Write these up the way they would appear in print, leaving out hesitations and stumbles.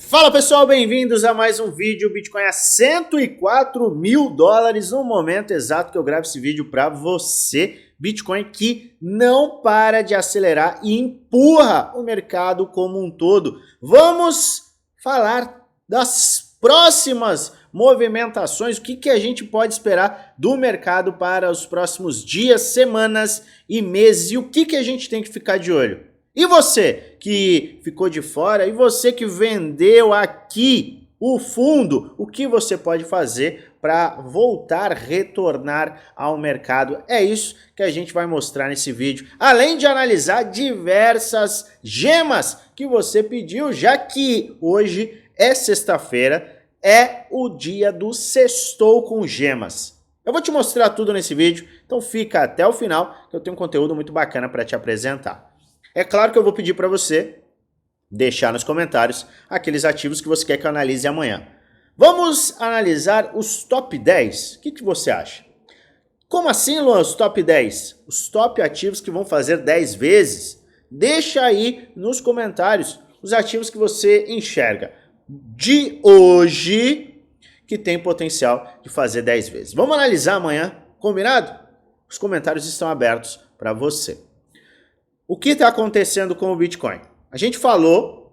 Fala pessoal, bem-vindos a mais um vídeo. O Bitcoin a 104 mil dólares no momento exato que eu gravo esse vídeo para você. Bitcoin que não para de acelerar e empurra o mercado como um todo. Vamos falar das próximas movimentações, o que a gente pode esperar do mercado para os próximos dias, semanas e meses e o que a gente tem que ficar de olho. E você que ficou de fora, e você que vendeu aqui o fundo, o que você pode fazer para voltar, retornar ao mercado? É isso que a gente vai mostrar nesse vídeo, além de analisar diversas gemas que você pediu, já que hoje é sexta-feira, é o dia do Sextou com Gemas. Eu vou te mostrar tudo nesse vídeo, então fica até o final que eu tenho um conteúdo muito bacana para te apresentar. É claro que eu vou pedir para você deixar nos comentários aqueles ativos que você quer que eu analise amanhã. Vamos analisar os top 10. O que você acha? Como assim, Luan, os top 10? Os top ativos que vão fazer 10 vezes? Deixa aí nos comentários os ativos que você enxerga de hoje que tem potencial de fazer 10 vezes. Vamos analisar amanhã, combinado? Os comentários estão abertos para você. O que está acontecendo com o Bitcoin? A gente falou,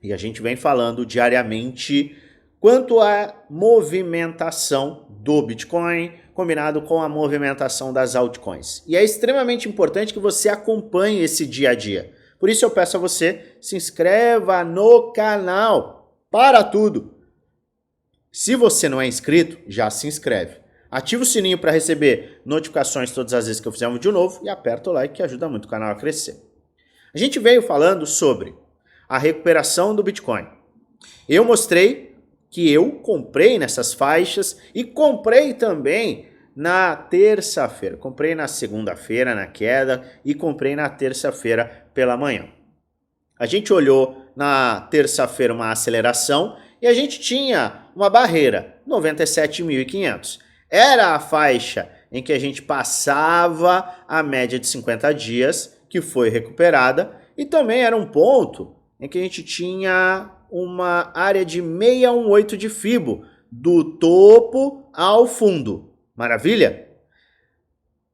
e a gente vem falando diariamente, quanto à movimentação do Bitcoin, combinado com a movimentação das altcoins. E é extremamente importante que você acompanhe esse dia a dia. Por isso eu peço a você, se inscreva no canal, para tudo. Se você não é inscrito, já se inscreve. Ativa o sininho para receber notificações todas as vezes que eu fizer um vídeo novo e aperta o like que ajuda muito o canal a crescer. A gente veio falando sobre a recuperação do Bitcoin. Eu mostrei que eu comprei nessas faixas e comprei também na terça-feira. Comprei na segunda-feira na queda e comprei na terça-feira pela manhã. A gente olhou na terça-feira uma aceleração e a gente tinha uma barreira, 97.500. Era a faixa em que a gente passava a média de 50 dias, que foi recuperada, e também era um ponto em que a gente tinha uma área de 618 de Fibo, do topo ao fundo. Maravilha?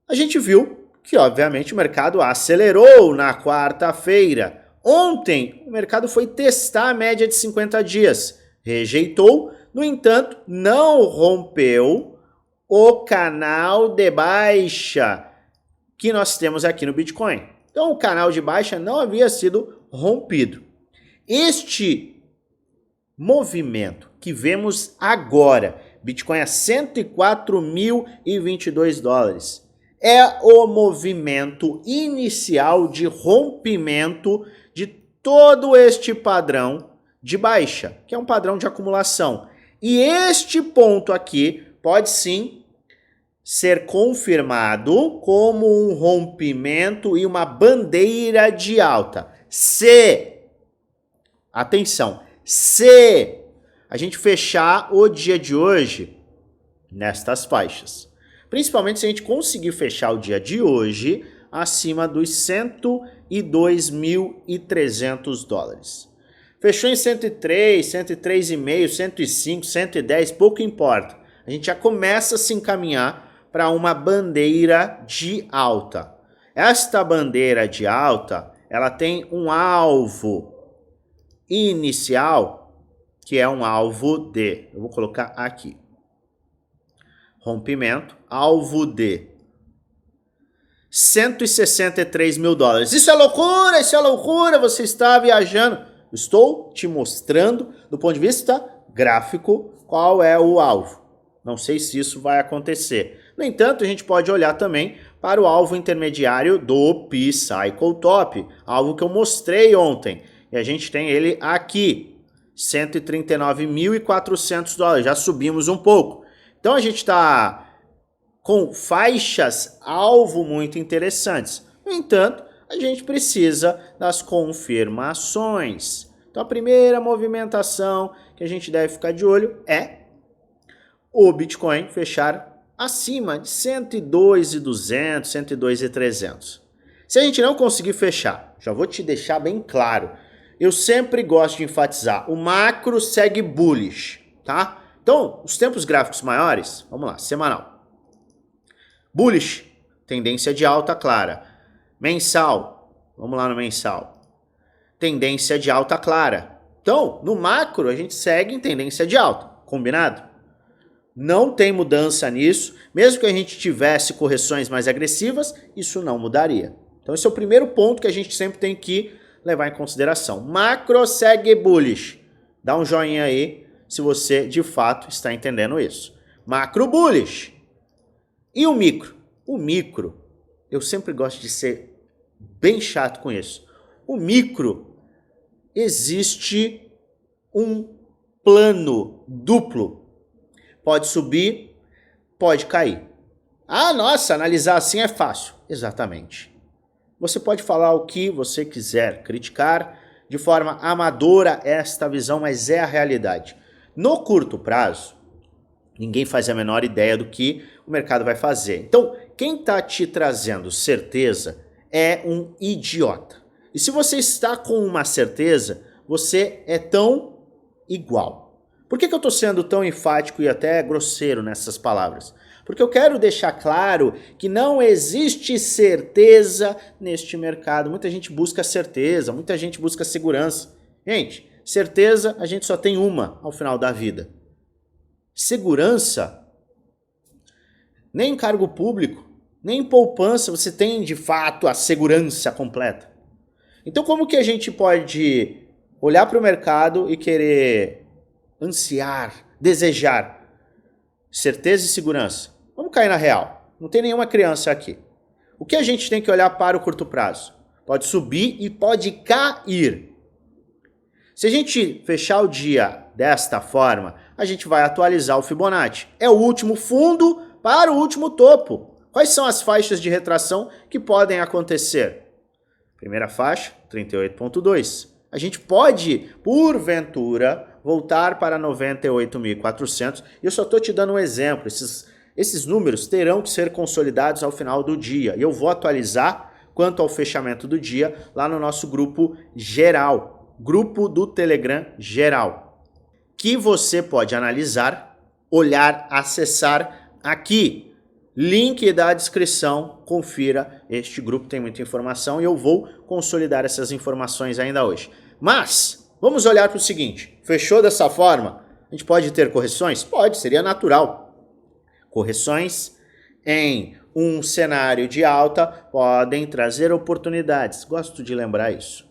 A gente viu que, obviamente, o mercado acelerou na quarta-feira. Ontem, o mercado foi testar a média de 50 dias, rejeitou, no entanto, não rompeu o canal de baixa que nós temos aqui no Bitcoin. Então o canal de baixa não havia sido rompido. Este movimento que vemos agora, Bitcoin a 104.022 dólares, é o movimento inicial de rompimento de todo este padrão de baixa, que é um padrão de acumulação. E este ponto aqui pode sim ser confirmado como um rompimento e uma bandeira de alta. Atenção, se a gente fechar o dia de hoje nestas faixas, principalmente se a gente conseguir fechar o dia de hoje acima dos 102.300 dólares. Fechou em 103, 103,5, 105, 110, pouco importa. A gente já começa a se encaminhar para uma bandeira de alta. Esta bandeira de alta, ela tem um alvo inicial, que é um alvo de, eu vou colocar aqui, rompimento, alvo de 163 mil dólares. Isso é loucura, você está viajando. Estou te mostrando, do ponto de vista gráfico, qual é o alvo. Não sei se isso vai acontecer. No entanto, a gente pode olhar também para o alvo intermediário do P-Cycle Top, alvo que eu mostrei ontem. E a gente tem ele aqui, 139.400 dólares, já subimos um pouco. Então a gente está com faixas alvo muito interessantes. No entanto, a gente precisa das confirmações. Então a primeira movimentação que a gente deve ficar de olho é o Bitcoin fechar acima de 102.200, 102.300. Se a gente não conseguir fechar, já vou te deixar bem claro eu sempre gosto de enfatizar, o macro segue bullish, tá? Então, os tempos gráficos maiores, vamos lá, semanal. Bullish, tendência de alta clara. Mensal, vamos lá no mensal. Tendência de alta clara. Então, no macro, a gente segue em tendência de alta, combinado? Não tem mudança nisso, mesmo que a gente tivesse correções mais agressivas, isso não mudaria. Então esse é o primeiro ponto que a gente sempre tem que levar em consideração. Macro segue bullish. Dá um joinha aí se você de fato está entendendo isso. Macro bullish. E o micro? O micro, eu sempre gosto de ser bem chato com isso. O micro, existe um plano duplo. Pode subir, pode cair. Ah, nossa, analisar assim é fácil. Exatamente. Você pode falar o que você quiser, criticar de forma amadora esta visão, mas é a realidade. No curto prazo, ninguém faz a menor ideia do que o mercado vai fazer. Então, quem está te trazendo certeza é um idiota. E se você está com uma certeza, você é tão igual. Por que eu estou sendo tão enfático e até grosseiro nessas palavras? Porque eu quero deixar claro que não existe certeza neste mercado. Muita gente busca certeza, muita gente busca segurança. Gente, certeza a gente só tem uma ao final da vida. Segurança, nem em cargo público, nem em poupança você tem de fato a segurança completa. Então como que a gente pode olhar para o mercado e querer ansiar, desejar certeza e segurança? Vamos cair na real. Não tem nenhuma criança aqui. O que a gente tem que olhar para o curto prazo? Pode subir e pode cair. Se a gente fechar o dia desta forma, a gente vai atualizar o Fibonacci. É o último fundo para o último topo. Quais são as faixas de retração que podem acontecer? Primeira faixa, 38,2. A gente pode, porventura, voltar para 98.400. E eu só estou te dando um exemplo. Esses números terão que ser consolidados ao final do dia. E eu vou atualizar quanto ao fechamento do dia lá no nosso grupo geral. Grupo do Telegram geral. Que você pode analisar, olhar, acessar aqui. Link da descrição, confira. Este grupo tem muita informação e eu vou consolidar essas informações ainda hoje. Mas, vamos olhar para o seguinte. Fechou dessa forma? A gente pode ter correções? Pode, seria natural. Correções em um cenário de alta podem trazer oportunidades. Gosto de lembrar isso.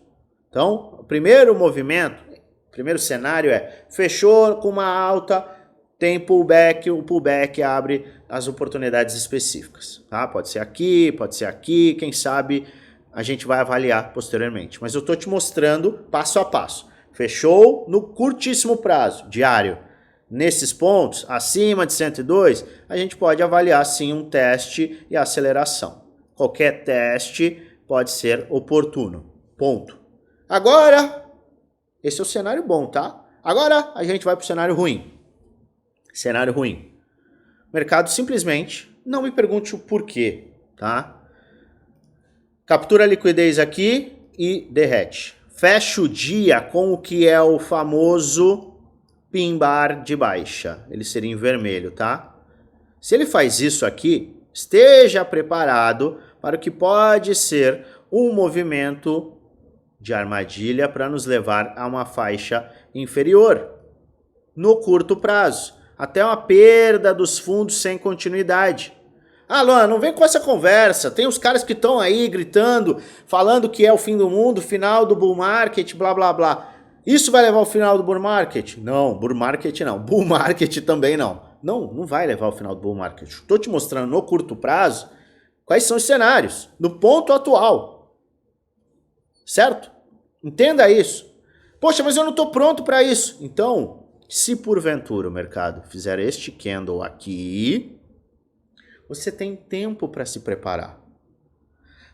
Então, o primeiro movimento, o primeiro cenário é fechou com uma alta, tem pullback, o pullback abre as oportunidades específicas. Tá? Pode ser aqui, quem sabe a gente vai avaliar posteriormente. Mas eu estou te mostrando passo a passo. Fechou no curtíssimo prazo, diário. Nesses pontos, acima de 102, a gente pode avaliar sim um teste e aceleração. Qualquer teste pode ser oportuno. Ponto. Agora, esse é o cenário bom, tá? Agora a gente vai para o cenário ruim. Cenário ruim. O mercado simplesmente, não me pergunte o porquê, tá? Captura a liquidez aqui e derrete. Fecha o dia com o que é o famoso pin bar de baixa, ele seria em vermelho, tá? Se ele faz isso aqui, esteja preparado para o que pode ser um movimento de armadilha para nos levar a uma faixa inferior no curto prazo, até uma perda dos fundos sem continuidade. Ah, Luan, não vem com essa conversa, tem os caras que estão aí gritando, falando que é o fim do mundo, final do bull market, blá blá blá. Isso vai levar ao final do bull market? Não, bull market não. Bull market também não. Não vai levar ao final do bull market. Estou te mostrando no curto prazo quais são os cenários, no ponto atual. Certo? Entenda isso. Poxa, mas eu não estou pronto para isso. Então, se porventura o mercado fizer este candle aqui, você tem tempo para se preparar.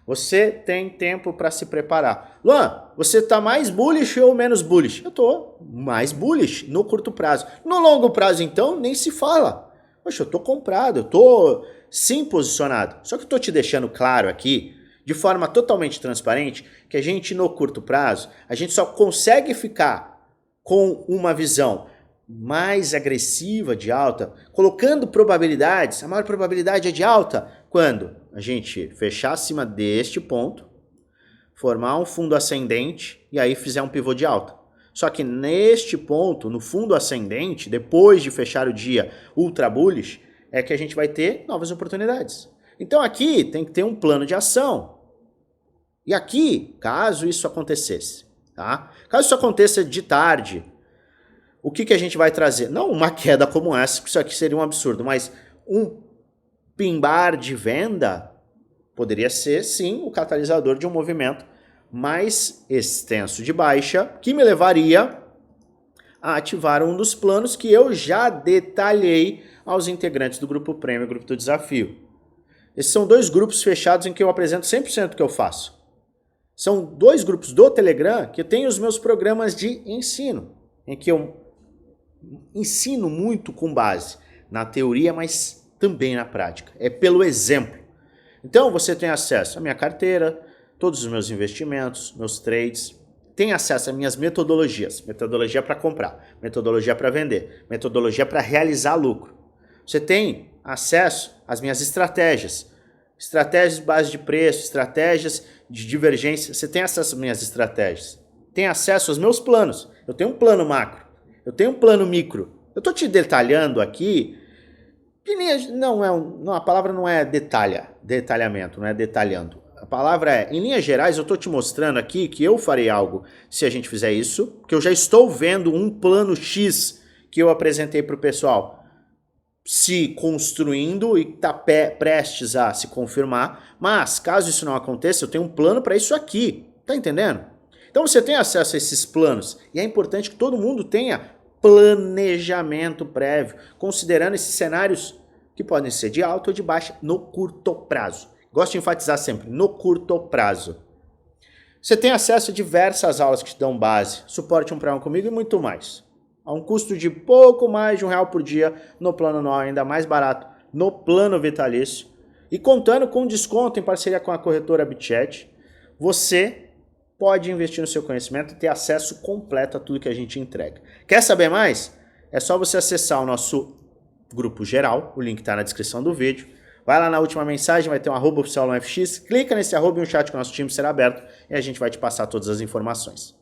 Você tem tempo para se preparar. Luan, você está mais bullish ou menos bullish? Eu estou mais bullish no curto prazo. No longo prazo, então, nem se fala. Poxa, eu estou comprado, eu estou sim posicionado. Só que eu estou te deixando claro aqui de forma totalmente transparente, que a gente no curto prazo, a gente só consegue ficar com uma visão mais agressiva de alta, colocando probabilidades, a maior probabilidade é de alta, quando a gente fechar acima deste ponto, formar um fundo ascendente e aí fizer um pivô de alta. Só que neste ponto, no fundo ascendente, depois de fechar o dia ultra bullish, é que a gente vai ter novas oportunidades. Então aqui tem que ter um plano de ação. E aqui, caso isso acontecesse, tá? Caso isso aconteça de tarde, o que a gente vai trazer? Não uma queda como essa, porque isso aqui seria um absurdo, mas um pimbar de venda poderia ser, sim, o catalisador de um movimento mais extenso de baixa, que me levaria a ativar um dos planos que eu já detalhei aos integrantes do Grupo Prêmio e Grupo do Desafio. Esses são dois grupos fechados em que eu apresento 100% do que eu faço. São dois grupos do Telegram que eu tenho os meus programas de ensino, em que eu ensino muito com base na teoria, mas também na prática. É pelo exemplo. Então você tem acesso à minha carteira, todos os meus investimentos, meus trades, tem acesso às minhas metodologias, metodologia para comprar, metodologia para vender, metodologia para realizar lucro. Você tem acesso às minhas estratégias, estratégias de base de preço, estratégias de divergência, você tem acesso às minhas estratégias, tem acesso aos meus planos, eu tenho um plano macro, eu tenho um plano micro, eu estou te detalhando aqui, a palavra não é detalhamento, não é detalhando. A palavra é, em linhas gerais, eu estou te mostrando aqui que eu farei algo se a gente fizer isso, que eu já estou vendo um plano X que eu apresentei para o pessoal se construindo e está prestes a se confirmar, mas caso isso não aconteça, eu tenho um plano para isso aqui, tá entendendo? Então você tem acesso a esses planos e é importante que todo mundo tenha planejamento prévio, considerando esses cenários que podem ser de alta ou de baixa no curto prazo. Gosto de enfatizar sempre, no curto prazo. Você tem acesso a diversas aulas que te dão base, suporte 1 para 1 comigo e muito mais. A um custo de pouco mais de R$1 por dia no plano anual, ainda mais barato no plano vitalício. E contando com desconto em parceria com a corretora BitChat, você pode investir no seu conhecimento e ter acesso completo a tudo que a gente entrega. Quer saber mais? É só você acessar o nosso grupo geral, o link está na descrição do vídeo. Vai lá na última mensagem, vai ter um @oficial no FX, clica nesse arroba e um chat com o nosso time será aberto e a gente vai te passar todas as informações.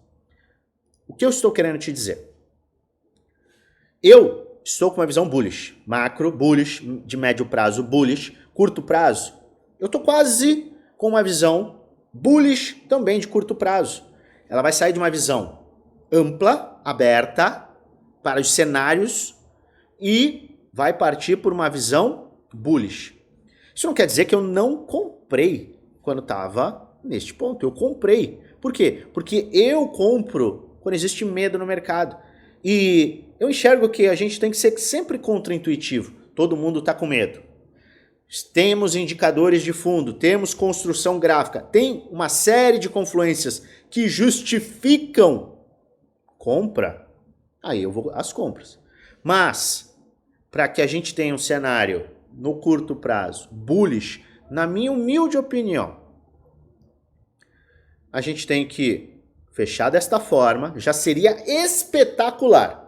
O que eu estou querendo te dizer? Eu estou com uma visão bullish, macro, bullish, de médio prazo, bullish, curto prazo. Eu estou quase com uma visão bullish também de curto prazo. Ela vai sair de uma visão ampla, aberta, para os cenários e vai partir por uma visão bullish. Isso não quer dizer que eu não comprei quando estava neste ponto. Eu comprei. Por quê? Porque eu compro quando existe medo no mercado. E eu enxergo que a gente tem que ser sempre contra-intuitivo. Todo mundo está com medo. Temos indicadores de fundo, temos construção gráfica, tem uma série de confluências que justificam compra. Aí eu vou às compras. Mas, para que a gente tenha um cenário no curto prazo bullish, na minha humilde opinião, a gente tem que fechar desta forma, já seria espetacular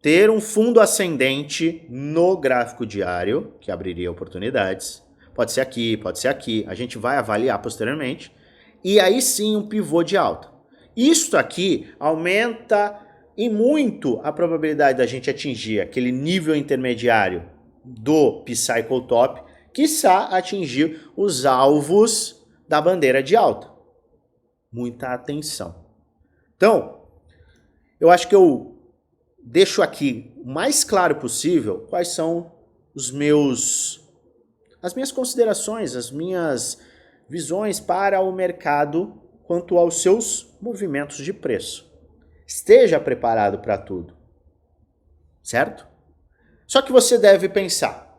ter um fundo ascendente no gráfico diário, que abriria oportunidades. Pode ser aqui, a gente vai avaliar posteriormente. E aí sim um pivô de alta. Isso aqui aumenta e muito a probabilidade da gente atingir aquele nível intermediário do P-Cycle Top, quiçá atingir os alvos da bandeira de alta. Muita atenção. Então, eu acho que eu deixo aqui o mais claro possível quais são as minhas considerações, as minhas visões para o mercado quanto aos seus movimentos de preço. Esteja preparado para tudo, certo? Só que você deve pensar,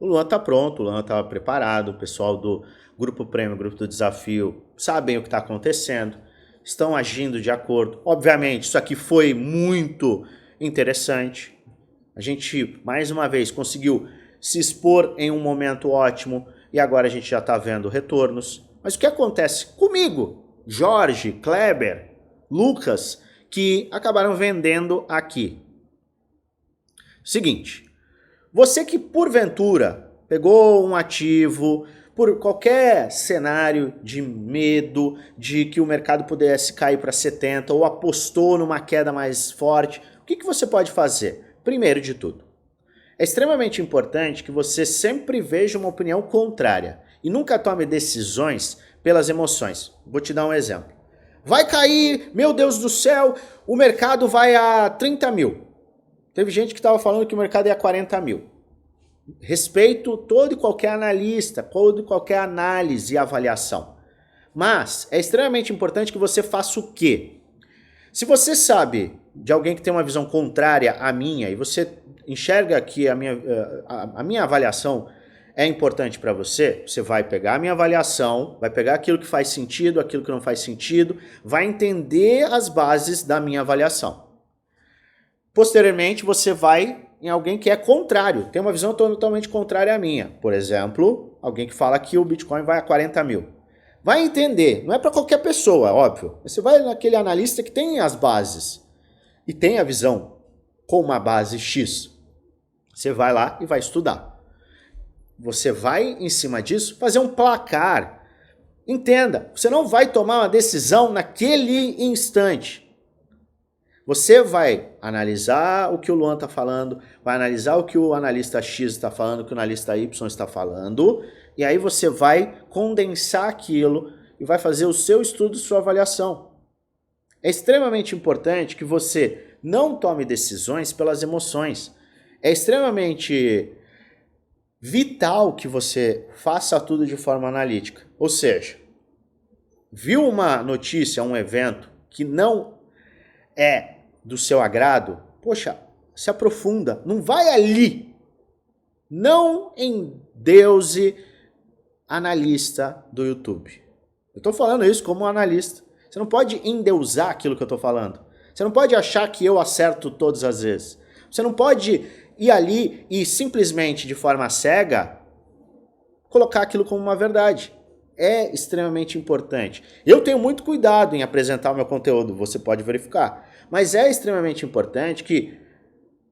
o Luan está pronto, o Luan está preparado, o pessoal do Grupo Prêmio, Grupo do Desafio, sabem o que está acontecendo, estão agindo de acordo. Obviamente, isso aqui foi muito interessante. A gente, mais uma vez, conseguiu se expor em um momento ótimo, e agora a gente já está vendo retornos. Mas o que acontece comigo, Jorge, Kleber, Lucas, que acabaram vendendo aqui? Seguinte, você que porventura pegou um ativo por qualquer cenário de medo de que o mercado pudesse cair para 70 ou apostou numa queda mais forte, o que você pode fazer? Primeiro de tudo, é extremamente importante que você sempre veja uma opinião contrária e nunca tome decisões pelas emoções. Vou te dar um exemplo. Vai cair, meu Deus do céu, o mercado vai a 30 mil. Teve gente que estava falando que o mercado ia a 40 mil. Respeito todo e qualquer analista, todo e qualquer análise e avaliação. Mas é extremamente importante que você faça o quê? Se você sabe de alguém que tem uma visão contrária à minha e você enxerga que a minha avaliação é importante para você, você vai pegar a minha avaliação, vai pegar aquilo que faz sentido, aquilo que não faz sentido, vai entender as bases da minha avaliação. Posteriormente, você vai em alguém que é contrário, tem uma visão totalmente contrária à minha. Por exemplo, alguém que fala que o Bitcoin vai a 40 mil. Vai entender, não é para qualquer pessoa, óbvio. Você vai naquele analista que tem as bases e tem a visão com uma base X. Você vai lá e vai estudar. Você vai, em cima disso, fazer um placar. Entenda, você não vai tomar uma decisão naquele instante. Você vai analisar o que o Luan está falando, vai analisar o que o analista X está falando, o que o analista Y está falando, e aí você vai condensar aquilo e vai fazer o seu estudo, sua avaliação. É extremamente importante que você não tome decisões pelas emoções. É extremamente vital que você faça tudo de forma analítica. Ou seja, viu uma notícia, um evento que não é do seu agrado, poxa, se aprofunda, não vai ali, não endeuse analista do YouTube. Eu tô falando isso como um analista. Você não pode endeusar aquilo que eu tô falando. Você não pode achar que eu acerto todas as vezes. Você não pode ir ali e simplesmente, de forma cega, colocar aquilo como uma verdade. É extremamente importante. Eu tenho muito cuidado em apresentar o meu conteúdo, você pode verificar. Mas é extremamente importante que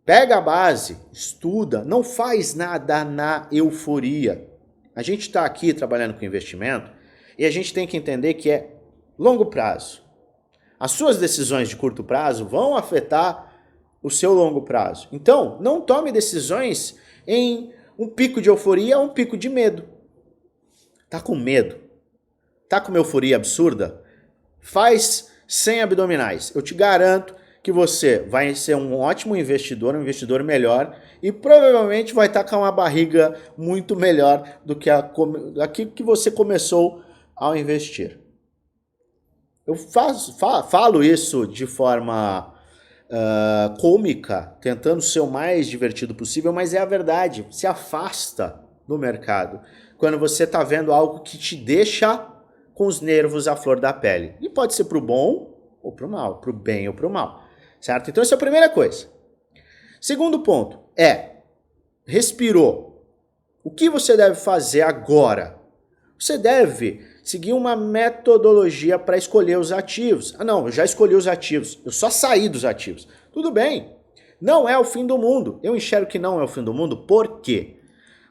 pega a base, estuda, não faz nada na euforia. A gente está aqui trabalhando com investimento e a gente tem que entender que é longo prazo. As suas decisões de curto prazo vão afetar o seu longo prazo. Então, não tome decisões em um pico de euforia ou um pico de medo. Tá com medo? Tá com uma euforia absurda? Faz 100 abdominais. Eu te garanto que você vai ser um ótimo investidor, um investidor melhor e provavelmente vai estar com uma barriga muito melhor do que aquilo que você começou ao investir. Eu falo isso de forma cômica, tentando ser o mais divertido possível, mas é a verdade. Se afasta do mercado quando você está vendo algo que te deixa com os nervos à flor da pele. E pode ser para o bom ou para o mal, para o bem ou para o mal. Certo? Então essa é a primeira coisa. Segundo ponto é, respirou. O que você deve fazer agora? Você deve seguir uma metodologia para escolher os ativos. Ah não, eu já escolhi os ativos, eu só saí dos ativos. Tudo bem, não é o fim do mundo. Eu enxergo que não é o fim do mundo, por quê?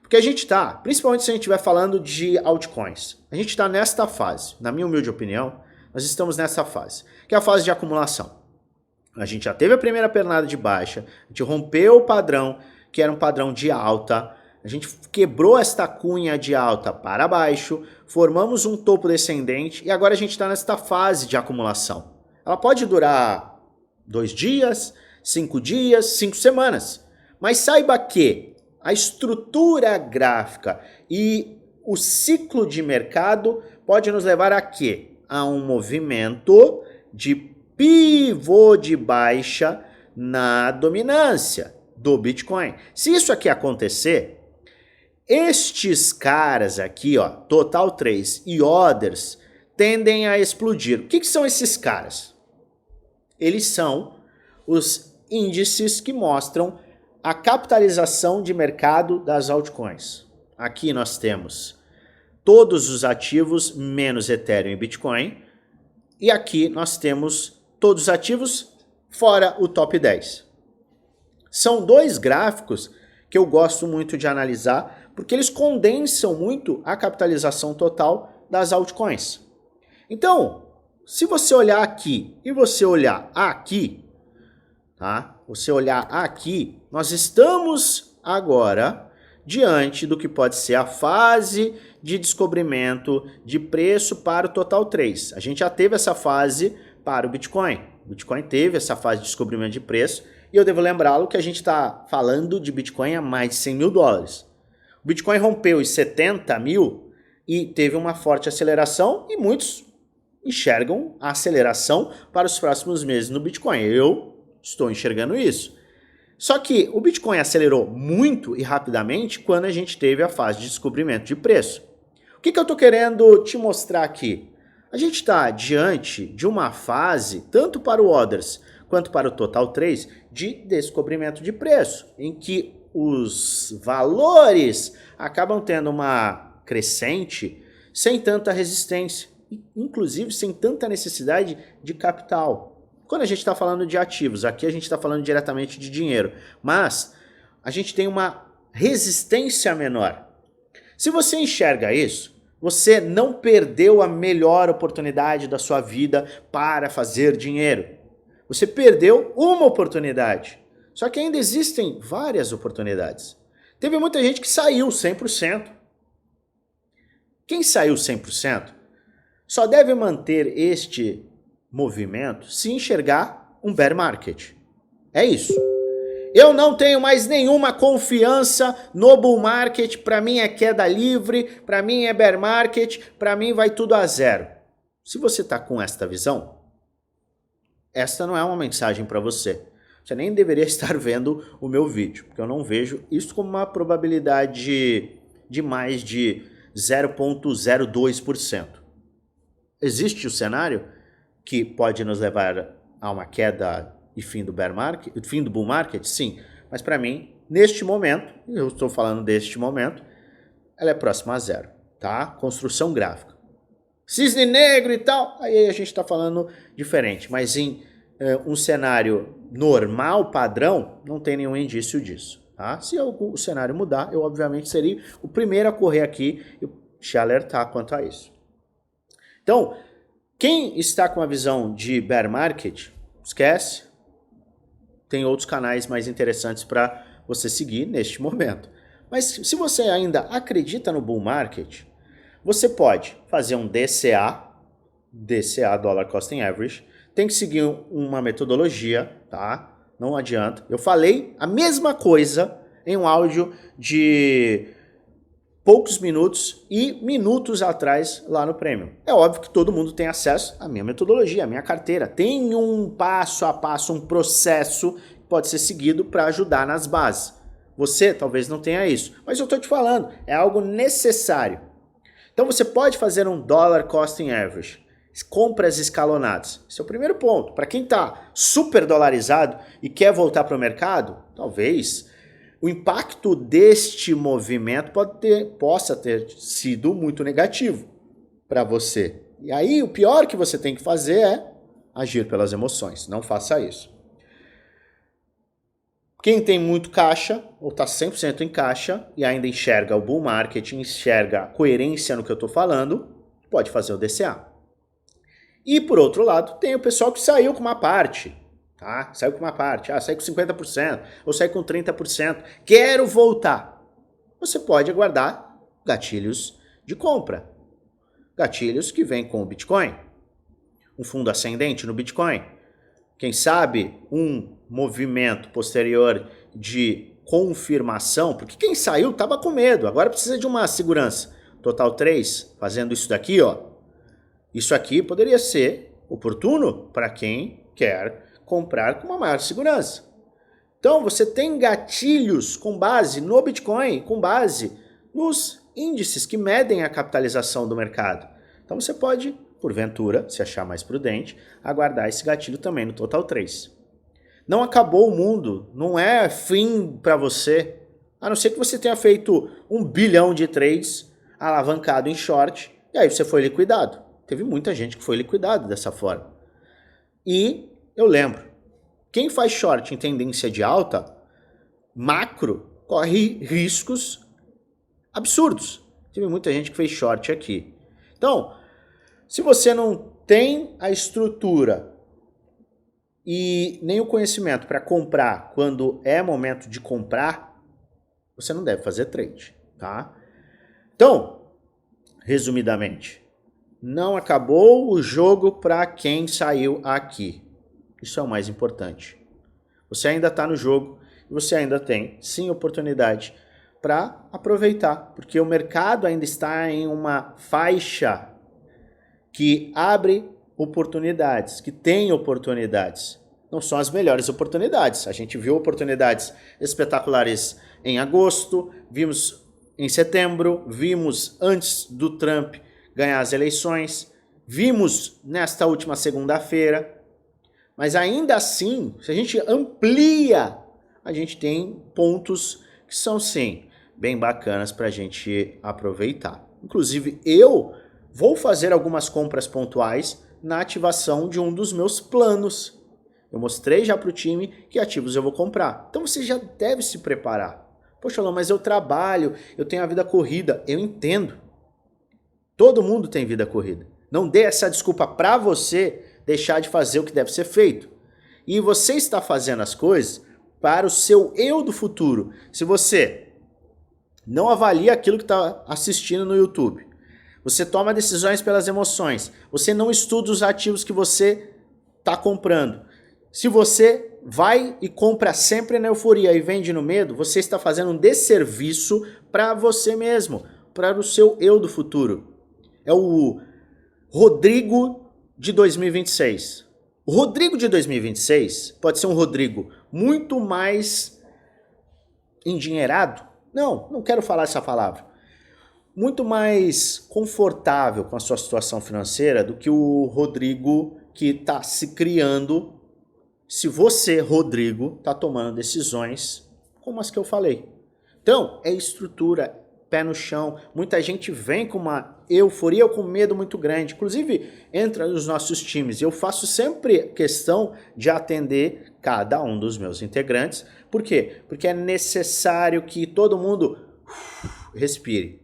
Porque a gente está, principalmente se a gente estiver falando de altcoins, a gente está nesta fase, na minha humilde opinião, nós estamos nessa fase, que é a fase de acumulação. A gente já teve a primeira pernada de baixa, a gente rompeu o padrão, que era um padrão de alta, a gente quebrou esta cunha de alta para baixo, formamos um topo descendente e agora a gente está nesta fase de acumulação. Ela pode durar 2 dias, 5 dias, 5 semanas, mas saiba que a estrutura gráfica e o ciclo de mercado pode nos levar a quê? A um movimento de pivô de baixa na dominância do Bitcoin. Se isso aqui acontecer, estes caras aqui, ó, Total 3 e Others, tendem a explodir. O que são esses caras? Eles são os índices que mostram a capitalização de mercado das altcoins. Aqui nós temos todos os ativos menos Ethereum e Bitcoin. E aqui nós temos todos os ativos fora o top 10. São dois gráficos que eu gosto muito de analisar porque eles condensam muito a capitalização total das altcoins. Então, se você olhar aqui e você olhar aqui, tá? Você olhar aqui, nós estamos agora diante do que pode ser a fase de descobrimento de preço para o Total 3. A gente já teve essa fase para o Bitcoin. O Bitcoin teve essa fase de descobrimento de preço e eu devo lembrá-lo que a gente está falando de Bitcoin a mais de 100 mil dólares. O Bitcoin rompeu os 70 mil e teve uma forte aceleração e muitos enxergam a aceleração para os próximos meses no Bitcoin. Eu estou enxergando isso. Só que o Bitcoin acelerou muito e rapidamente quando a gente teve a fase de descobrimento de preço. O que eu estou querendo te mostrar aqui? A gente está diante de uma fase, tanto para o Others quanto para o Total 3, de descobrimento de preço, em que os valores acabam tendo uma crescente sem tanta resistência, inclusive sem tanta necessidade de capital. Quando a gente está falando de ativos, aqui a gente está falando diretamente de dinheiro, mas a gente tem uma resistência menor. Se você enxerga isso, você não perdeu a melhor oportunidade da sua vida para fazer dinheiro. Você perdeu uma oportunidade. Só que ainda existem várias oportunidades. Teve muita gente que saiu 100%. Quem saiu 100% só deve manter este movimento se enxergar um bear market. É isso. Eu não tenho mais nenhuma confiança no bull market, para mim é queda livre, para mim é bear market, para mim vai tudo a zero. Se você está com esta visão, esta não é uma mensagem para você. Você nem deveria estar vendo o meu vídeo, porque eu não vejo isso como uma probabilidade de mais de 0,02%. Existe o cenário que pode nos levar a uma queda e fim do bear market, fim do bull market, sim. Mas para mim, neste momento, eu estou falando deste momento, ela é próxima a zero, tá? Construção gráfica. Cisne negro e tal, aí a gente está falando diferente. Mas em um cenário normal, padrão, não tem nenhum indício disso, tá? Se o cenário mudar, eu obviamente seria o primeiro a correr aqui e te alertar quanto a isso. Então, quem está com a visão de bear market, esquece. Tem outros canais mais interessantes para você seguir neste momento. Mas se você ainda acredita no bull market, você pode fazer um DCA, Dollar Cost Average. Tem que seguir uma metodologia, tá? Não adianta. Eu falei a mesma coisa em um áudio de poucos minutos e minutos atrás lá no Premium. É óbvio que todo mundo tem acesso à minha metodologia, à minha carteira. Tem um passo a passo, um processo que pode ser seguido para ajudar nas bases. Você talvez não tenha isso, mas eu estou te falando, é algo necessário. Então você pode fazer um Dollar Cost Average, compras escalonadas. Esse é o primeiro ponto. Para quem está super dolarizado e quer voltar para o mercado, talvez o impacto deste movimento possa ter sido muito negativo para você. E aí o pior que você tem que fazer é agir pelas emoções. Não faça isso. Quem tem muito caixa, ou está 100% em caixa, e ainda enxerga o bull market, enxerga a coerência no que eu estou falando, pode fazer o DCA. E por outro lado, tem o pessoal que saiu com uma parte. Tá? Saiu com uma parte, saiu com 50%, ou saiu com 30%, quero voltar. Você pode aguardar gatilhos de compra. Gatilhos que vêm com o Bitcoin. Um fundo ascendente no Bitcoin. Quem sabe um movimento posterior de confirmação, porque quem saiu estava com medo, agora precisa de uma segurança. Total 3, fazendo isso daqui, ó. Isso aqui poderia ser oportuno para quem quer comprar com uma maior segurança. Então você tem gatilhos com base no Bitcoin, com base nos índices que medem a capitalização do mercado. Então você pode, porventura, se achar mais prudente, aguardar esse gatilho também no Total 3. Não acabou o mundo, não é fim para você, a não ser que você tenha feito 1 bilhão de trades alavancado em short, e aí você foi liquidado. Teve muita gente que foi liquidado dessa forma. E eu lembro, quem faz short em tendência de alta, macro, corre riscos absurdos. Teve muita gente que fez short aqui. Então, se você não tem a estrutura e nem o conhecimento para comprar quando é momento de comprar, você não deve fazer trade, tá? Então, resumidamente, não acabou o jogo para quem saiu aqui. Isso é o mais importante. Você ainda está no jogo e você ainda tem, sim, oportunidade para aproveitar, porque o mercado ainda está em uma faixa que abre oportunidades, que tem oportunidades. Não são as melhores oportunidades. A gente viu oportunidades espetaculares em agosto, vimos em setembro, vimos antes do Trump ganhar as eleições, vimos nesta última segunda-feira, mas ainda assim, se a gente amplia, a gente tem pontos que são sim bem bacanas para a gente aproveitar. Inclusive eu vou fazer algumas compras pontuais na ativação de um dos meus planos. Eu mostrei já para o time que ativos eu vou comprar. Então você já deve se preparar. Poxa, Alô, mas eu trabalho, eu tenho a vida corrida. Eu entendo. Todo mundo tem vida corrida. Não dê essa desculpa para você deixar de fazer o que deve ser feito. E você está fazendo as coisas para o seu eu do futuro. Se você não avalia aquilo que está assistindo no YouTube, você toma decisões pelas emoções, você não estuda os ativos que você está comprando, se você vai e compra sempre na euforia e vende no medo, você está fazendo um desserviço para você mesmo, para o seu eu do futuro. É o Rodrigo de 2026. O Rodrigo de 2026 pode ser um Rodrigo muito mais endinheirado. Não quero falar essa palavra. Muito mais confortável com a sua situação financeira do que o Rodrigo que está se criando se você, Rodrigo, está tomando decisões como as que eu falei. Então, é estrutura, pé no chão. Muita gente vem com uma euforia ou com medo muito grande. Inclusive, entra nos nossos times. Eu faço sempre questão de atender cada um dos meus integrantes. Por quê? Porque é necessário que todo mundo respire.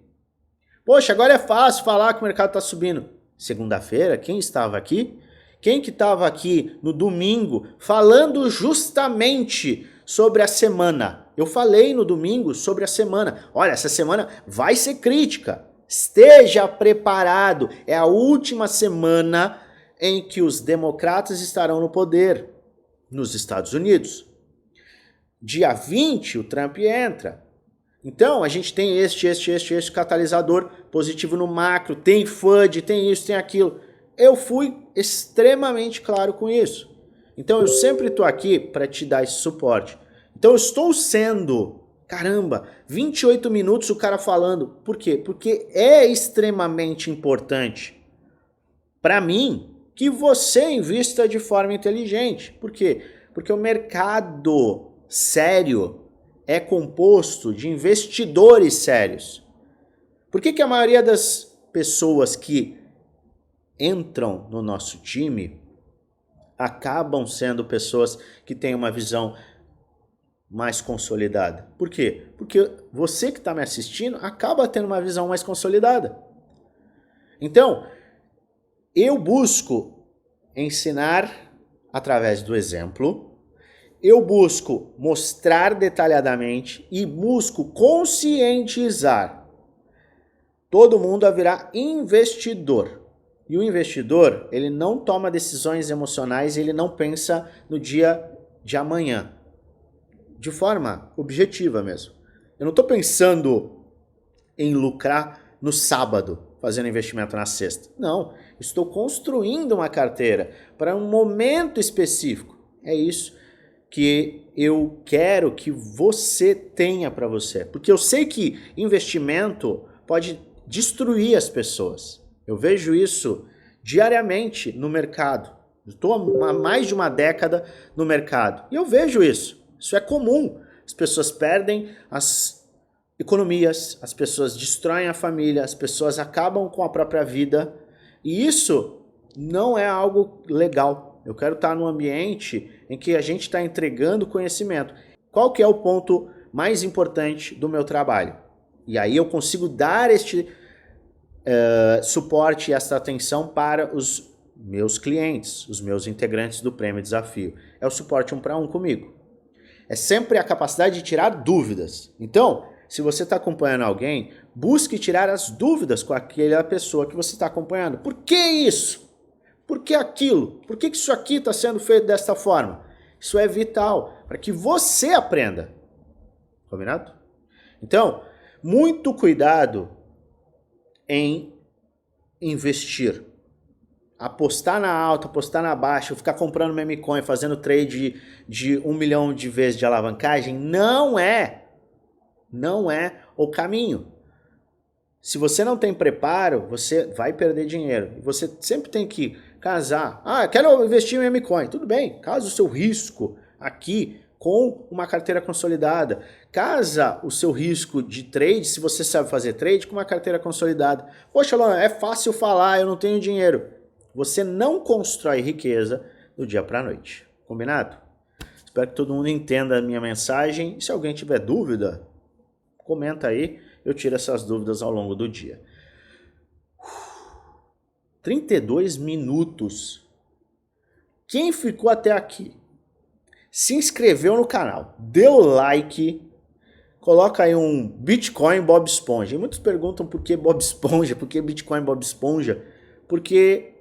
Poxa, agora é fácil falar que o mercado está subindo. Segunda-feira, quem estava aqui? Quem que estava aqui no domingo falando justamente sobre a semana? Eu falei no domingo sobre a semana. Olha, essa semana vai ser crítica. Esteja preparado. É a última semana em que os democratas estarão no poder nos Estados Unidos. Dia 20, o Trump entra. Então, a gente tem este catalisador positivo no macro, tem FUD, tem isso, tem aquilo. Eu fui extremamente claro com isso. Então, eu sempre estou aqui para te dar esse suporte. Então, eu estou sendo, 28 minutos o cara falando. Por quê? Porque é extremamente importante para mim que você invista de forma inteligente. Por quê? Porque o mercado sério é composto de investidores sérios. Por que a maioria das pessoas que entram no nosso time acabam sendo pessoas que têm uma visão mais consolidada? Por quê? Porque você que está me assistindo acaba tendo uma visão mais consolidada. Então, eu busco ensinar através do exemplo. Eu busco mostrar detalhadamente e busco conscientizar todo mundo a virar investidor. E o investidor, ele não toma decisões emocionais, ele não pensa no dia de amanhã. De forma objetiva mesmo. Eu não estou pensando em lucrar no sábado, fazendo investimento na sexta. Não, estou construindo uma carteira para um momento específico. É isso que eu quero que você tenha para você. Porque eu sei que investimento pode destruir as pessoas. Eu vejo isso diariamente no mercado. Estou há mais de uma década no mercado. E eu vejo isso. Isso é comum. As pessoas perdem as economias, as pessoas destroem a família, as pessoas acabam com a própria vida. E isso não é algo legal. Eu quero estar num ambiente em que a gente está entregando conhecimento. Qual que é o ponto mais importante do meu trabalho? E aí eu consigo dar este suporte e esta atenção para os meus clientes, os meus integrantes do Prêmio Desafio. É o suporte 1 para 1 comigo. É sempre a capacidade de tirar dúvidas. Então, se você está acompanhando alguém, busque tirar as dúvidas com aquela pessoa que você está acompanhando. Por que isso? Por que aquilo? Por que isso aqui está sendo feito desta forma? Isso é vital para que você aprenda. Combinado? Então, muito cuidado em investir. Apostar na alta, apostar na baixa, ficar comprando meme coin, fazendo trade de 1 milhão de vezes de alavancagem, não é o caminho. Se você não tem preparo, você vai perder dinheiro. Você sempre tem que casar. Ah, quero investir em meme coin. Tudo bem, casa o seu risco aqui com uma carteira consolidada. Casa o seu risco de trade, se você sabe fazer trade, com uma carteira consolidada. Poxa, Luan, é fácil falar, eu não tenho dinheiro. Você não constrói riqueza do dia para a noite. Combinado? Espero que todo mundo entenda a minha mensagem. Se alguém tiver dúvida, comenta aí. Eu tiro essas dúvidas ao longo do dia. 32 minutos. Quem ficou até aqui? Se inscreveu no canal, deu like, coloca aí um Bitcoin Bob Esponja. E muitos perguntam por que Bob Esponja, por que Bitcoin Bob Esponja? Porque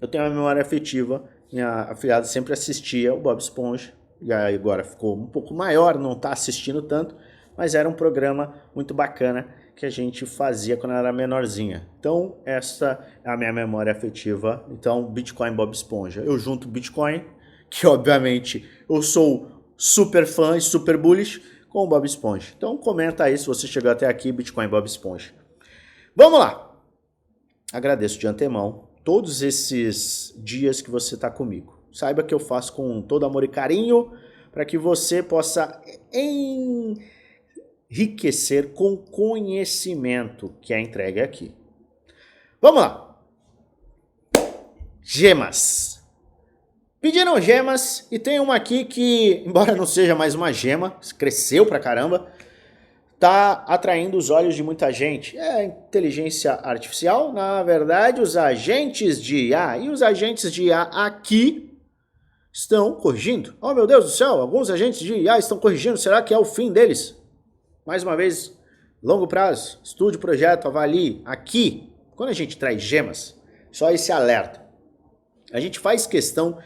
eu tenho uma memória afetiva, minha afilhada sempre assistia o Bob Esponja, e aí agora ficou um pouco maior, não está assistindo tanto, mas era um programa muito bacana que a gente fazia quando eu era menorzinha. Então essa é a minha memória afetiva, então Bitcoin Bob Esponja. Eu junto Bitcoin, que obviamente eu sou super fã e super bullish, com o Bob Esponja. Então comenta aí se você chegou até aqui, Bitcoin Bob Esponja. Vamos lá! Agradeço de antemão todos esses dias que você está comigo. Saiba que eu faço com todo amor e carinho para que você possa enriquecer com conhecimento que é entregue aqui. Vamos lá! Gemas. Pediram gemas e tem uma aqui que, embora não seja mais uma gema, cresceu pra caramba, tá atraindo os olhos de muita gente. É inteligência artificial, na verdade, os agentes de IA. E os agentes de IA aqui estão corrigindo. Oh, meu Deus do céu, alguns agentes de IA estão corrigindo. Será que é o fim deles? Mais uma vez, longo prazo, estude o projeto, avalie. Aqui, quando a gente traz gemas, só esse alerta. A gente faz questão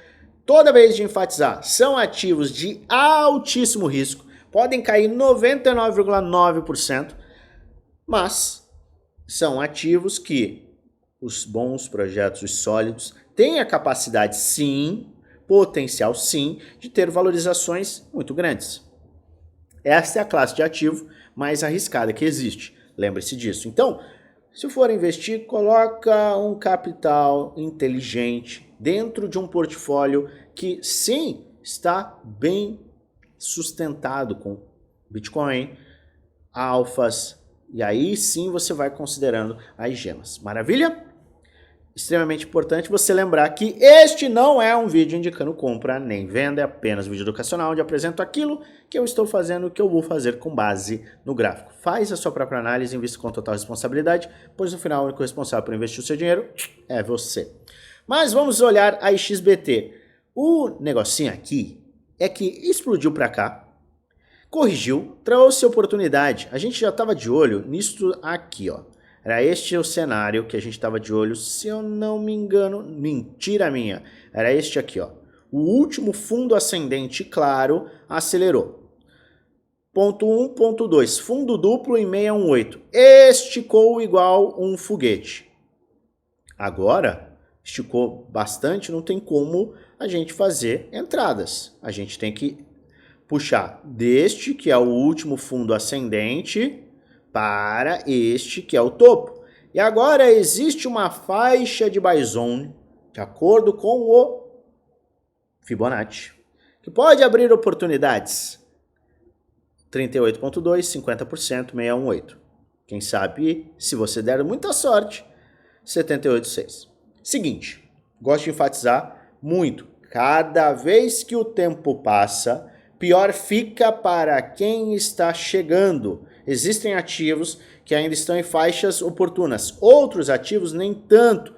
toda vez de enfatizar, são ativos de altíssimo risco, podem cair 99,9%, mas são ativos que os bons projetos, os sólidos, têm a capacidade sim, potencial sim, de ter valorizações muito grandes. Essa é a classe de ativo mais arriscada que existe, lembre-se disso. Então, se for investir, coloca um capital inteligente dentro de um portfólio que sim está bem sustentado com Bitcoin, alfas, e aí sim você vai considerando as gemas. Maravilha? Extremamente importante você lembrar que este não é um vídeo indicando compra nem venda, é apenas um vídeo educacional onde apresento aquilo que eu estou fazendo, que eu vou fazer com base no gráfico. Faz a sua própria análise, invista com total responsabilidade, pois no final o único responsável por investir o seu dinheiro é você. Mas vamos olhar a XBT. O negocinho aqui é que explodiu para cá, corrigiu, trouxe oportunidade. A gente já estava de olho nisso aqui, ó. Era este o cenário que a gente estava de olho, se eu não me engano, mentira minha. Era este aqui, ó. O último fundo ascendente claro acelerou. Ponto 1, ponto 2, fundo duplo em 618. Esticou igual um foguete. Agora, esticou bastante, não tem como a gente fazer entradas. A gente tem que puxar deste, que é o último fundo ascendente, para este, que é o topo. E agora existe uma faixa de buy zone, de acordo com o Fibonacci, que pode abrir oportunidades. 38,2, 50%, 618. Quem sabe, se você der muita sorte, 78,6. Seguinte, gosto de enfatizar muito. Cada vez que o tempo passa, pior fica para quem está chegando. Existem ativos que ainda estão em faixas oportunas. Outros ativos nem tanto.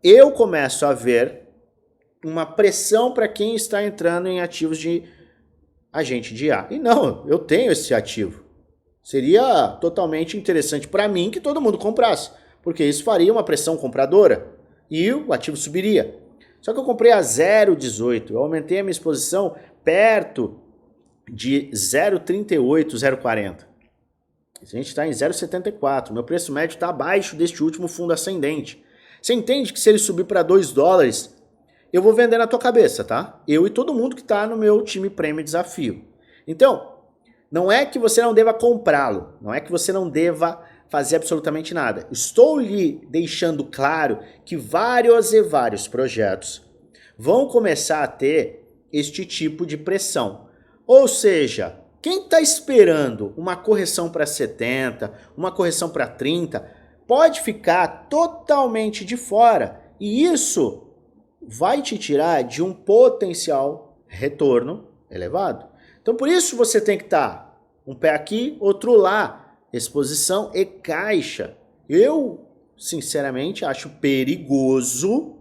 Eu começo a ver uma pressão para quem está entrando em ativos de agente de IA. E não, eu tenho esse ativo. Seria totalmente interessante para mim que todo mundo comprasse, porque isso faria uma pressão compradora e o ativo subiria. Só que eu comprei a 0,18, eu aumentei a minha exposição perto de 0,38, 0,40. A gente está em 0,74, meu preço médio está abaixo deste último fundo ascendente. Você entende que se ele subir para 2 dólares, eu vou vender na tua cabeça, tá? Eu e todo mundo que está no meu time Prêmio Desafio. Então, não é que você não deva comprá-lo, não é que você não deva fazer absolutamente nada. Estou lhe deixando claro que vários e vários projetos vão começar a ter este tipo de pressão. Ou seja, quem está esperando uma correção para 70, uma correção para 30, pode ficar totalmente de fora. E isso vai te tirar de um potencial retorno elevado. Então por isso você tem que estar um pé aqui, outro lá, exposição e caixa. Eu, sinceramente, acho perigoso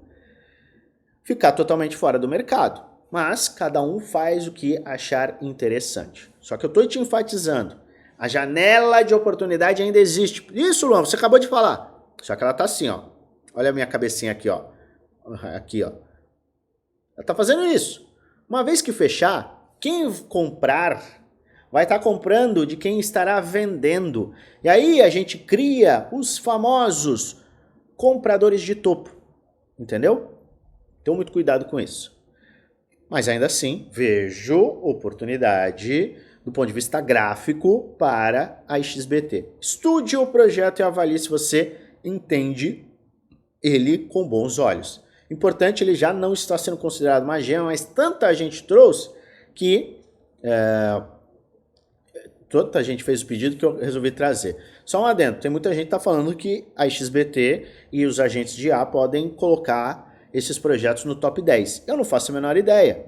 ficar totalmente fora do mercado, mas cada um faz o que achar interessante. Só que eu estou te enfatizando, a janela de oportunidade ainda existe. Isso, Luan, você acabou de falar. Só que ela tá assim, ó. Olha a minha cabecinha aqui, ó. Aqui, ó. Ela tá fazendo isso. Uma vez que fechar, quem comprar vai estar comprando de quem estará vendendo. E aí a gente cria os famosos compradores de topo. Entendeu? Então muito cuidado com isso. Mas ainda assim, vejo oportunidade do ponto de vista gráfico para a XBT. Estude o projeto e avalie se você entende ele com bons olhos. Importante, ele já não está sendo considerado uma gema, mas tanta gente trouxe que tanta gente fez o pedido que eu resolvi trazer. Só um adendo, tem muita gente que está falando que a XBT e os agentes de IA podem colocar esses projetos no top 10. Eu não faço a menor ideia.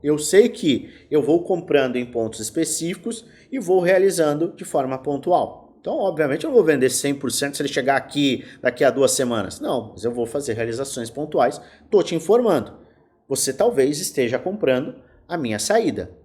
Eu sei que eu vou comprando em pontos específicos e vou realizando de forma pontual. Então, obviamente, eu não vou vender 100% se ele chegar aqui daqui a 2 semanas. Não, mas eu vou fazer realizações pontuais. Estou te informando. Você talvez esteja comprando a minha saída.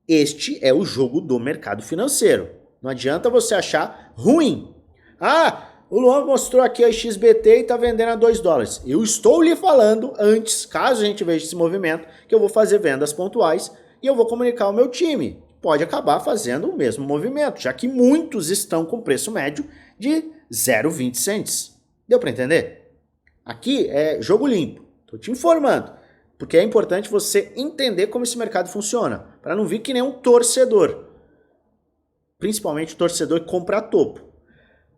Este é o jogo do mercado financeiro. Não adianta você achar ruim. Ah, o Luan mostrou aqui a XBT e está vendendo a 2 dólares. Eu estou lhe falando antes, caso a gente veja esse movimento, que eu vou fazer vendas pontuais e eu vou comunicar ao meu time. Pode acabar fazendo o mesmo movimento, já que muitos estão com preço médio de 0,20 cents. Deu para entender? Aqui é jogo limpo. Estou te informando. Porque é importante você entender como esse mercado funciona, para não vir que nem um torcedor. Principalmente o torcedor que compra a topo.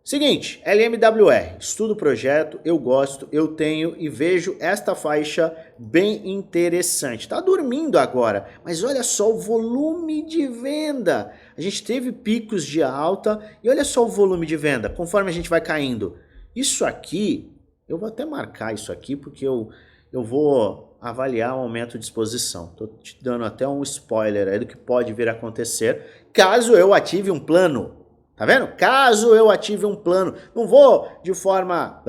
Seguinte, LMWR, estudo o projeto, eu gosto, eu tenho e vejo esta faixa bem interessante. Tá dormindo agora, mas olha só o volume de venda. A gente teve picos de alta e olha só o volume de venda, conforme a gente vai caindo. Isso aqui, eu vou até marcar isso aqui porque eu vou avaliar o aumento de exposição. Estou te dando até um spoiler aí do que pode vir a acontecer caso eu ative um plano. Tá vendo? Caso eu ative um plano, não vou de forma...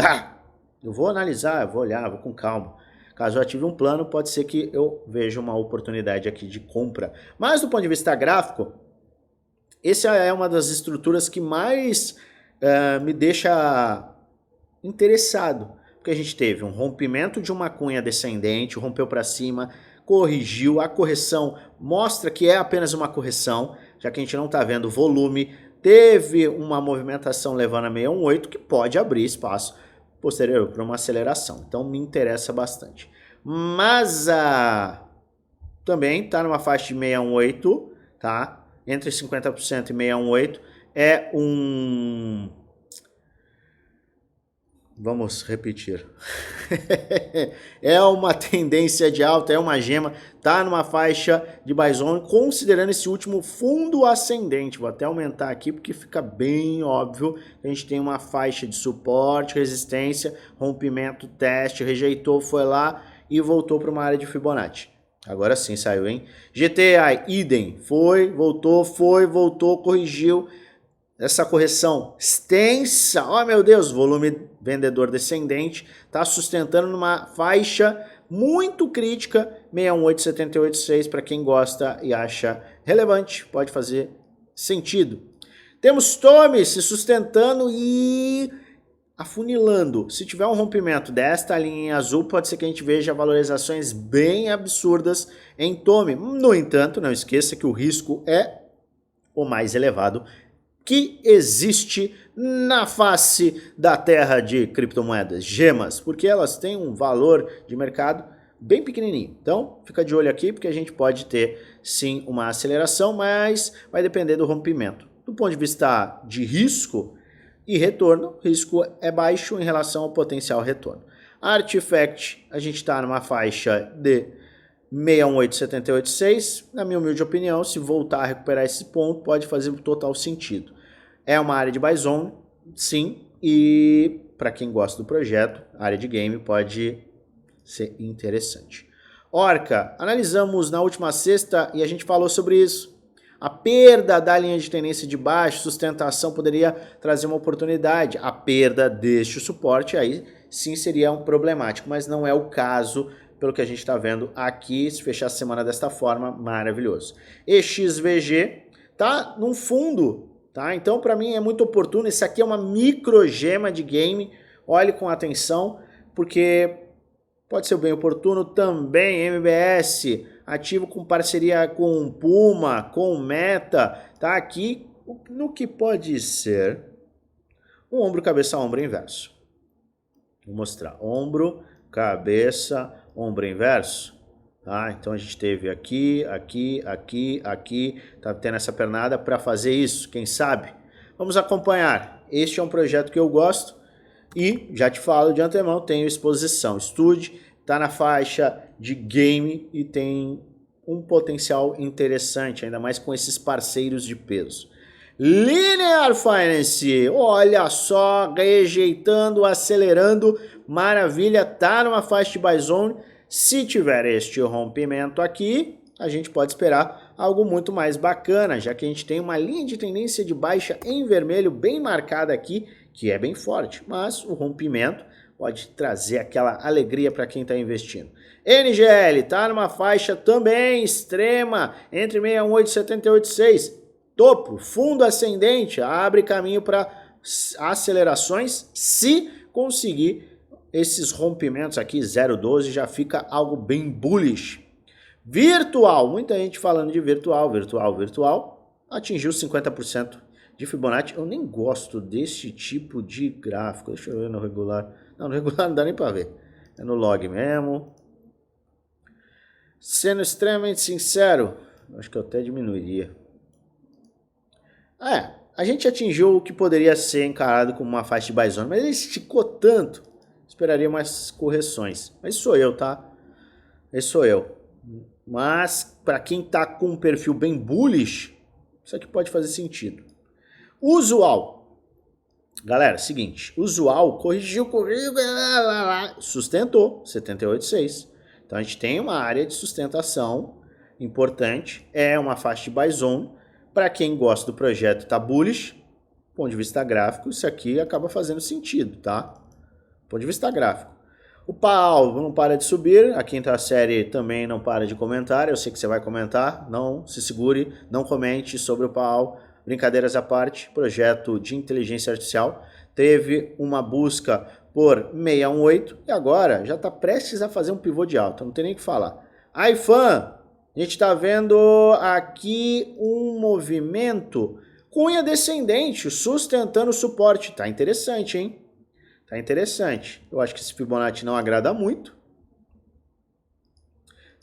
eu vou analisar, eu vou olhar, vou com calma. Caso eu ative um plano, pode ser que eu veja uma oportunidade aqui de compra. Mas do ponto de vista gráfico, essa é uma das estruturas que mais me deixa interessado. Porque a gente teve um rompimento de uma cunha descendente, rompeu para cima, corrigiu, a correção mostra que é apenas uma correção, já que a gente não está vendo volume. Teve uma movimentação levando a 618 que pode abrir espaço posterior para uma aceleração. Então me interessa bastante. Mas também está numa faixa de 618, tá? Entre 50% e 618 é Vamos repetir. É uma tendência de alta, é uma gema, tá numa faixa de buy zone, considerando esse último fundo ascendente. Vou até aumentar aqui porque fica bem óbvio. A gente tem uma faixa de suporte, resistência, rompimento, teste, rejeitou, foi lá e voltou para uma área de Fibonacci. Agora sim saiu, hein? GTI, idem, foi, voltou, corrigiu. Essa correção extensa, oh meu Deus, volume vendedor descendente, está sustentando numa faixa muito crítica, 618,786, para quem gosta e acha relevante, pode fazer sentido. Temos Tome se sustentando e afunilando. Se tiver um rompimento desta linha em azul, pode ser que a gente veja valorizações bem absurdas em Tome. No entanto, não esqueça que o risco é o mais elevado que existe na face da terra de criptomoedas, gemas, porque elas têm um valor de mercado bem pequenininho. Então, fica de olho aqui, porque a gente pode ter sim uma aceleração, mas vai depender do rompimento. Do ponto de vista de risco e retorno, o risco é baixo em relação ao potencial retorno. Artifact, a gente está numa faixa de 618,786, na minha humilde opinião, se voltar a recuperar esse ponto, pode fazer total sentido. É uma área de buy zone, sim, e para quem gosta do projeto, a área de game pode ser interessante. Orca, analisamos na última sexta e a gente falou sobre isso. A perda da linha de tendência de baixo, sustentação, poderia trazer uma oportunidade. A perda deste suporte aí sim seria um problemático, mas não é o caso pelo que a gente está vendo aqui. Se fechar a semana desta forma, maravilhoso. EXVG tá num fundo, tá? Então para mim é muito oportuno. Esse aqui é uma microgema de game. Olhe com atenção, porque pode ser bem oportuno também. MBS, ativo com parceria com Puma, com Meta, tá aqui no que pode ser um ombro, cabeça, ombro inverso. Vou mostrar, ombro, cabeça, ombro inverso. Tá? Então a gente teve aqui, tá tendo essa pernada para fazer isso, quem sabe? Vamos acompanhar. Este é um projeto que eu gosto e já te falo de antemão, tenho exposição. Estude, tá na faixa de game e tem um potencial interessante, ainda mais com esses parceiros de peso. Linear Finance, olha só, rejeitando, acelerando, maravilha, tá numa faixa de buy zone. Se tiver este rompimento aqui, a gente pode esperar algo muito mais bacana, já que a gente tem uma linha de tendência de baixa em vermelho bem marcada aqui, que é bem forte, mas o rompimento pode trazer aquela alegria para quem está investindo. NGL está numa faixa também extrema, entre 618 e 786. Topo, fundo ascendente, abre caminho para acelerações. Se conseguir esses rompimentos aqui, 0,12, já fica algo bem bullish. Virtual, muita gente falando de virtual, atingiu 50% de Fibonacci. Eu nem gosto desse tipo de gráfico. Deixa eu ver no regular. Não, no regular não dá nem para ver. É no log mesmo. Sendo extremamente sincero, acho que eu até diminuiria. A gente atingiu o que poderia ser encarado como uma faixa de buy zone, mas ele esticou tanto, esperaria mais correções. Mas sou eu, tá? Esse sou eu. Mas para quem tá com um perfil bem bullish, isso aqui pode fazer sentido. Usual. Galera, seguinte, usual corrigiu, sustentou, 78,6. Então a gente tem uma área de sustentação importante, é uma faixa de buy zone. Para quem gosta do projeto tá bullish, do ponto de vista gráfico, isso aqui acaba fazendo sentido, tá? Do ponto de vista gráfico. O PAL não para de subir, a quinta série também não para de comentar, eu sei que você vai comentar, não se segure, não comente sobre o PAL. Brincadeiras à parte, projeto de inteligência artificial, teve uma busca por 618 e agora já está prestes a fazer um pivô de alta, não tem nem o que falar. iFan, a gente está vendo aqui um movimento cunha descendente, sustentando o suporte. Tá interessante, hein? Tá interessante. Eu acho que esse Fibonacci não agrada muito.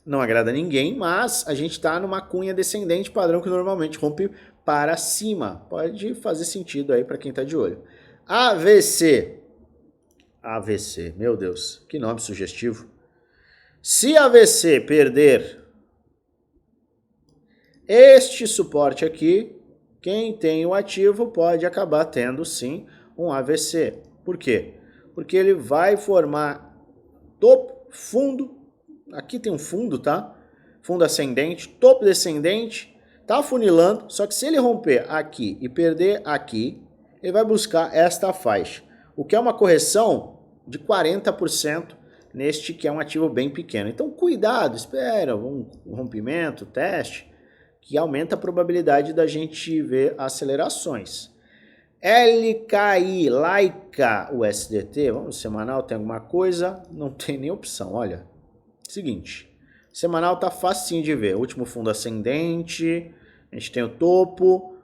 Não agrada ninguém, mas a gente está numa cunha descendente padrão que normalmente rompe para cima. Pode fazer sentido aí para quem está de olho. AVC. AVC, meu Deus, que nome sugestivo. Se AVC perder este suporte aqui, quem tem o ativo pode acabar tendo sim um AVC. Por quê? Porque ele vai formar topo, fundo, aqui tem um fundo, tá? Fundo ascendente, topo descendente, tá afunilando, só que se ele romper aqui e perder aqui, ele vai buscar esta faixa, o que é uma correção de 40% neste que é um ativo bem pequeno. Então cuidado, espera um rompimento, teste, que aumenta a probabilidade da gente ver acelerações. LKI, Laika, o SDT, vamos semanal, tem alguma coisa? Não tem nem opção, olha. Seguinte, semanal tá facinho de ver, último fundo ascendente, a gente tem o topo,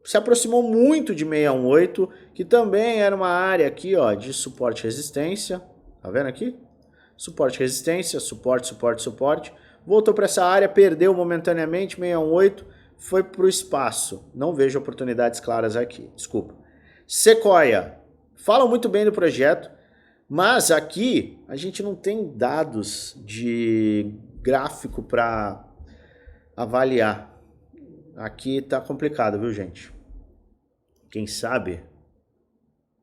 se aproximou muito de 618, que também era uma área aqui, ó, de suporte e resistência, tá vendo aqui? Suporte, resistência, suporte, suporte, suporte. Voltou para essa área, perdeu momentaneamente, 618, foi para o espaço. Não vejo oportunidades claras aqui, desculpa. Sequoia, falam muito bem do projeto, mas aqui a gente não tem dados de gráfico para avaliar. Aqui tá complicado, viu, gente? Quem sabe?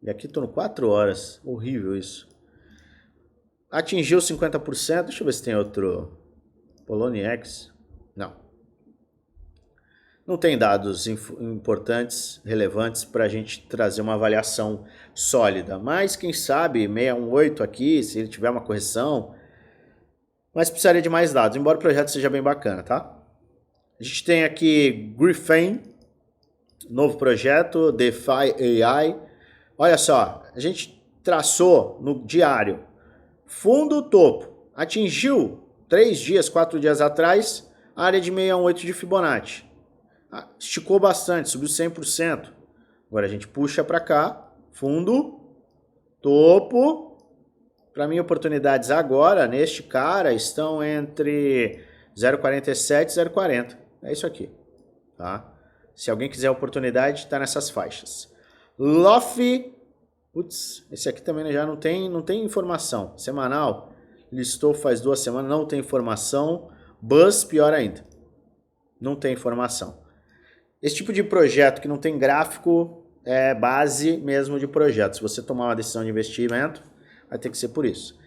E aqui tô no 4 horas, horrível isso. Atingiu 50%, deixa eu ver se tem outro... Poloniex, não. Não tem dados importantes, relevantes para a gente trazer uma avaliação sólida. Mas quem sabe 618 aqui, se ele tiver uma correção, mas precisaria de mais dados, embora o projeto seja bem bacana, tá? A gente tem aqui Griffin, novo projeto, DeFi AI. Olha só, a gente traçou no diário, fundo topo, atingiu 3 dias, 4 dias atrás, a área de 618 de Fibonacci. Esticou bastante, subiu 100%. Agora a gente puxa para cá, fundo, topo. Para mim, oportunidades agora, neste cara, estão entre 0,47 e 0,40. É isso aqui, tá? Se alguém quiser oportunidade, está nessas faixas. LOF, putz, esse aqui também já não tem informação. Semanal, listou faz 2 semanas, não tem informação. Buzz, pior ainda, não tem informação. Esse tipo de projeto que não tem gráfico é base mesmo de projeto. Se você tomar uma decisão de investimento, vai ter que ser por isso.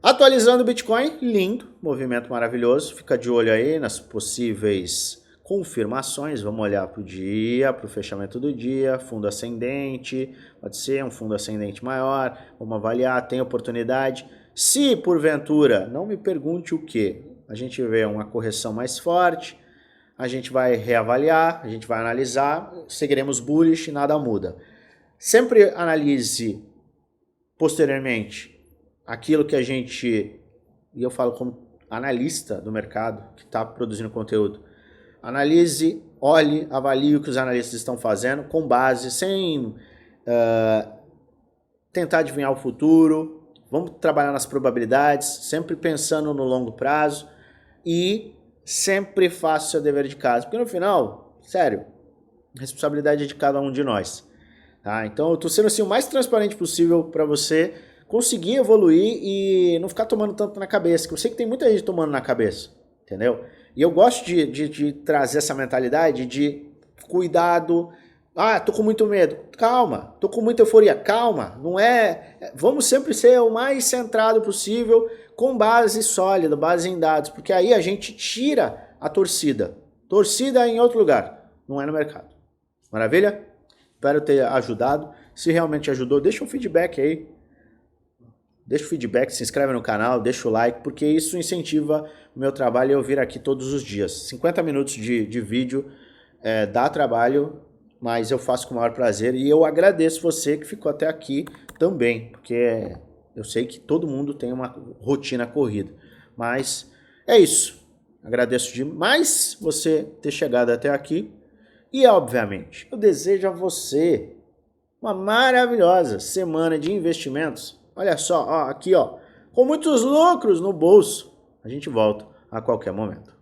Atualizando o Bitcoin, lindo, movimento maravilhoso. Fica de olho aí nas possíveis confirmações. Vamos olhar para o dia, para o fechamento do dia, fundo ascendente, pode ser um fundo ascendente maior. Vamos avaliar, tem oportunidade. Se porventura, não me pergunte o que, a gente vê uma correção mais forte, a gente vai reavaliar, a gente vai analisar, seguiremos bullish e nada muda. Sempre analise posteriormente aquilo que a gente, e eu falo como analista do mercado que está produzindo conteúdo, analise, olhe, avalie o que os analistas estão fazendo com base, sem tentar adivinhar o futuro. Vamos trabalhar nas probabilidades, sempre pensando no longo prazo e sempre faça o seu dever de casa, porque no final, sério, a responsabilidade é de cada um de nós. Tá? Então eu estou sendo assim, o mais transparente possível para você conseguir evoluir e não ficar tomando tanto na cabeça, que eu sei que tem muita gente tomando na cabeça, entendeu? E eu gosto de trazer essa mentalidade de cuidado. Ah, tô com muito medo. Calma. Tô com muita euforia. Calma. Não é... Vamos sempre ser o mais centrado possível, com base sólida, base em dados, porque aí a gente tira a torcida. Torcida é em outro lugar, não é no mercado. Maravilha? Espero ter ajudado. Se realmente ajudou, deixa um feedback aí. Deixa o feedback, se inscreve no canal, deixa o like, porque isso incentiva o meu trabalho e eu vir aqui todos os dias. 50 minutos de vídeo dá trabalho, mas eu faço com o maior prazer e eu agradeço você que ficou até aqui também, porque eu sei que todo mundo tem uma rotina corrida. Mas é isso. Agradeço demais você ter chegado até aqui e, obviamente, eu desejo a você uma maravilhosa semana de investimentos. Olha só, ó, aqui, ó, com muitos lucros no bolso. A gente volta a qualquer momento.